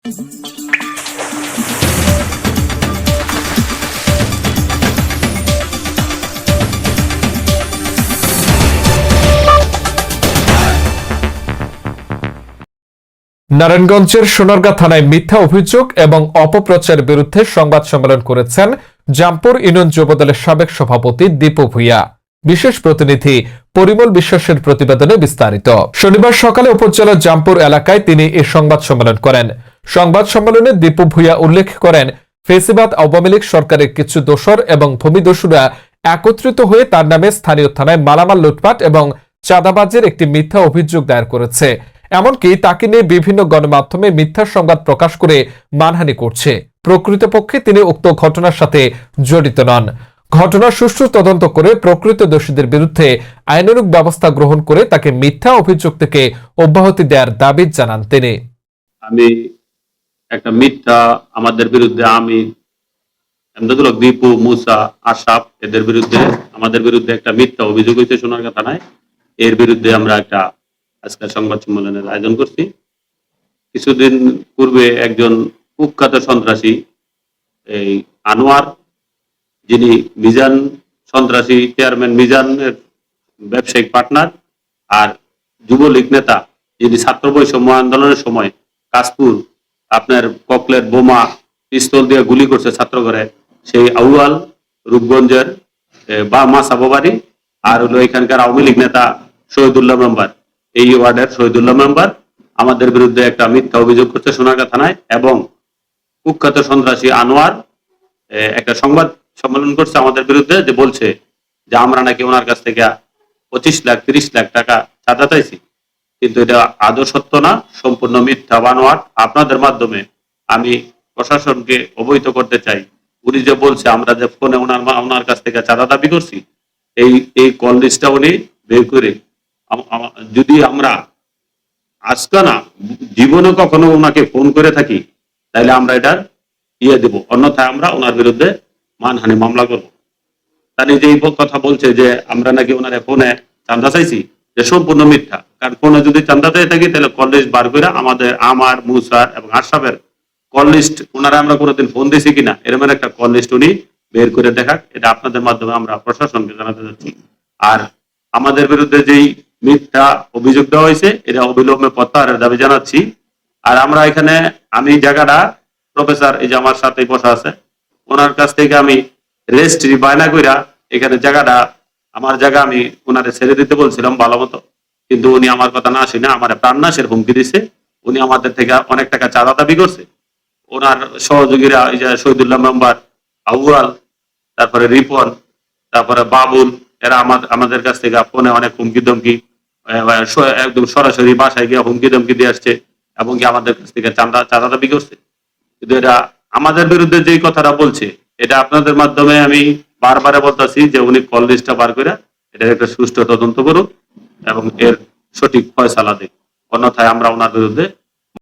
নারায়ণগঞ্জের সোনারগাঁ থানায় মিথ্যা অভিযোগ এবং অপপ্রচারের বিরুদ্ধে সংবাদ সম্মেলন করেছেন জামপুর ইউনিয়ন যুবদলের সাবেক সভাপতি দীপু ভূঁইয়া। বিশেষ প্রতিনিধি পরিমল বিশ্বাসের প্রতিবেদনে বিস্তারিত। শনিবার সকালে উপজেলার জামপুর এলাকায় তিনি এই সংবাদ সম্মেলন করেন। সংবাদ সম্মেলনে দীপু ভূঁইয়া উল্লেখ করেন, ফেসিবাদ আওয়ামী লীগ সরকারের কিছু দোসর এবং ভূমিদস্যুরা একত্রিত হয়ে তার নামে স্থানীয় থানায় মালামাল লুটপাট এবং চাঁদাবাজির একটি মিথ্যা অভিযোগ দায়ের করেছে। এমনকি তাকে নিয়ে বিভিন্ন গণমাধ্যমে মিথ্যা সংবাদ প্রকাশ করে মানহানি করছে। প্রকৃতপক্ষে তিনি উক্ত ঘটনার সাথে জড়িত নন। ঘটনার সুষ্ঠু তদন্ত করে প্রকৃত দোষীদের বিরুদ্ধে আইনানুগ ব্যবস্থা গ্রহণ করে তাকে মিথ্যা অভিযোগ থেকে অব্যাহতি দেওয়ার দাবি জানান তিনি। আমি একটা মিথ্যা আমাদের বিরুদ্ধে আমি এমদাদুল দীপু, মুসা, আশরাফ এদের বিরুদ্ধে আমাদের বিরুদ্ধে একটা মিথ্যা অভিযোগ হয়েছে সোনারগাঁ থানায়। এর বিরুদ্ধে আমরা একটা আজকে সংবাদ সম্মেলনের আয়োজন করছি। কিছুদিন পূর্বে একজন কুখ্যাত সন্ত্রাসী এই আনোয়ার, যিনি মিজান সন্ত্রাসী চেয়ারম্যান মিজানের ব্যবসায়িক পার্টনার, আর যুবলীগ নেতা যিনি ছাত্র বৈষম্য আন্দোলনের সময় কাশপুর আপনার ককলেট বোমা পিস্তল দিয়ে গুলি করছে ছাত্র ঘরে, সেই আউয়াল রূপগঞ্জের বা মাসাবাড়ি, আর হলো এখানকার আওয়ামী লীগ নেতা শহীদুল্লাহ মেম্বার, এই ওয়ার্ডের শহীদুল্লাহ মেম্বার আমাদের বিরুদ্ধে একটা মিথ্যা অভিযোগ করছে সোনারগাঁ থানায়। এবং কুখ্যাত সন্ত্রাসী আনোয়ার একটা সংবাদ সম্মেলন করছে আমাদের বিরুদ্ধে, যে বলছে যে আমরা নাকি ওনার কাছ থেকে 25 লাখ 30 লাখ টাকা চাঁদা চাইছি। কিন্তু এটা আদৌ সত্য না, সম্পূর্ণ মিথ্যা বানোয়াট। আপনাদের মাধ্যমে আমি প্রশাসনকে অবহিত করতে চাই, উনি যে বলছে আমরা যে ফোনে ওনার কাছ থেকে চাঁদা দাবি করছি, এই কল লিস্টটা উনি বের করে, যদি আমরা আজকে না জীবনে কখনো ওনাকে ফোন করে থাকি তাহলে আমরা এটার দেব, অন্যথায় আমরা ওনার বিরুদ্ধে মানহানি মামলা করব। তার নিজেই কথা বলছে যে আমরা নাকি ওনার ফোনে চাঁদা চাইছি, যে সম্পূর্ণ মিথ্যা। কারণ ফোনে যদি চাঁদা চাই থাকি তাহলে কল লিস্ট বার করে আমার মুসার এবং আশরাফের কল লিস্ট ওনারা আমরা কোনোদিন ফোন দিয়েছি কিনা এরকম একটা কল লিস্ট উনি বের করে দেখাক। এটা আপনাদের মাধ্যমে আমরা প্রশাসনকে জানাতে যাচ্ছি। আর আমাদের বিরুদ্ধে যেই মিথ্যা অভিযোগ দেওয়া হয়েছে এটা অবিলম্বে প্রত্যাহারের দাবি জানাচ্ছি। আর আমরা এখানে আমি জায়গাটা প্রফেসর এই যে আমার সাথে বসা আছে, ওনার কাছ থেকে আমি রেজিস্ট্রি বায়না কইরা এখানে জায়গাটা আমার জায়গা আমি ওনারে ছেড়ে দিতে বলছিলাম ভালো মতো, কিন্তু উনি আমার কথা না শুনে আমার প্রাণনাশের হুমকি দিছে। উনি আমাদের থেকে অনেক টাকা চাঁদা দাবি করছে। ওনার সহযোগীরা এই যে শহীদুল্লাহ মেম্বার, আউয়াল, তারপরে রিপন, তারপরে বাবুল, এরা আমাদের কাছ থেকে ফোনে অনেক হুমকি ধমকি, একদম সরাসরি বাসায় গিয়ে হুমকি ধমকি দিয়ে আসছে এবং কি আমাদের কাছ থেকে চাঁদা দাবি করছে। কিন্তু এটা আমাদের বিরুদ্ধে যেই কথাটা বলছে এটা আপনাদের মাধ্যমে আমি বারবার বলতেছি যে উনি কল লিস্টটা বার করে এটার একটা সুষ্ঠু তদন্ত করুক এবং এর সঠিক ফয়সালা দিক, অন্যথায় আমরা ওনার বিরুদ্ধে